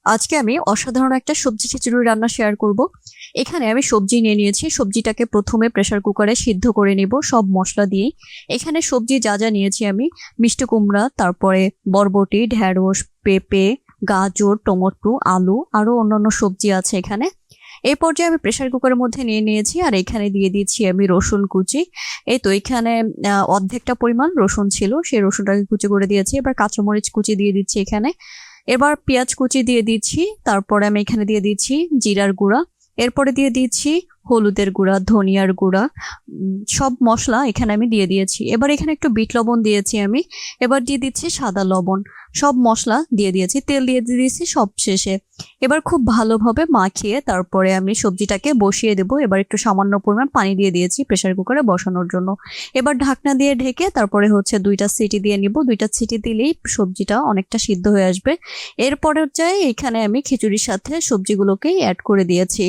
আজকে আমি অসাধারণ একটা সবজি খিচুড়ি রান্না শেয়ার করব। এখানে আমি সবজি নিয়ে নিয়েছি। সবজিটাকে প্রথমে প্রেসার কুকারে সিদ্ধ করে নিব সব মশলা দিয়ে। এখানে সবজি যা যা নিয়েছি আমি, মিষ্টি কুমড়া, তারপরে বরবটি, ঢেঁড়স, পেঁপে, গাজর, টমেটো, আলু, আরো অন্যান্য সবজি আছে এখানে। এই পর্যায়ে আমি প্রেসার কুকারের মধ্যে নিয়ে নিয়েছি, আর এখানে দিয়ে দিচ্ছি আমি রসুন কুচি। এই তো এখানে অর্ধেকটা পরিমাণ রসুন ছিল, সেই রসুনটাকে কুচি করে দিয়েছি। এবার কাঁচামরিচ কুচি দিয়ে দিচ্ছি এখানে। এবার পেঁয়াজ কুচি দিয়ে দিচ্ছি, তারপরে আমি এখানে দিয়ে দিচ্ছি জিরার গুঁড়া। এরপরে দিয়ে দিচ্ছি হলুদের গুঁড়া, ধনিয়ার গুঁড়া, সব মশলা এখানে আমি দিয়ে দিয়েছি। এবার এখানে একটু বিট লবণ দিয়েছি আমি। এবার দিয়ে দিচ্ছি সাদা লবণ। সব মশলা দিয়ে দিয়েছি, তেল দিয়ে দিয়েছি সব শেষে। এবার খুব ভালোভাবে মাখিয়ে তারপরে আমি সবজিটাকে বসিয়ে দেবো। এবার একটু সামান্য পরিমাণ পানি দিয়ে দিয়েছি প্রেসার কুকারে বসানোর জন্য। এবার ঢাকনা দিয়ে ঢেকে তারপরে হচ্ছে 2টা সিটি দিয়ে নিব। 2টা সিটি দিলেই সবজিটা অনেকটা সিদ্ধ হয়ে আসবে। এর পর্যায়ে এখানে আমি খিচুড়ির সাথে সবজিগুলোকেই অ্যাড করে দিয়েছি।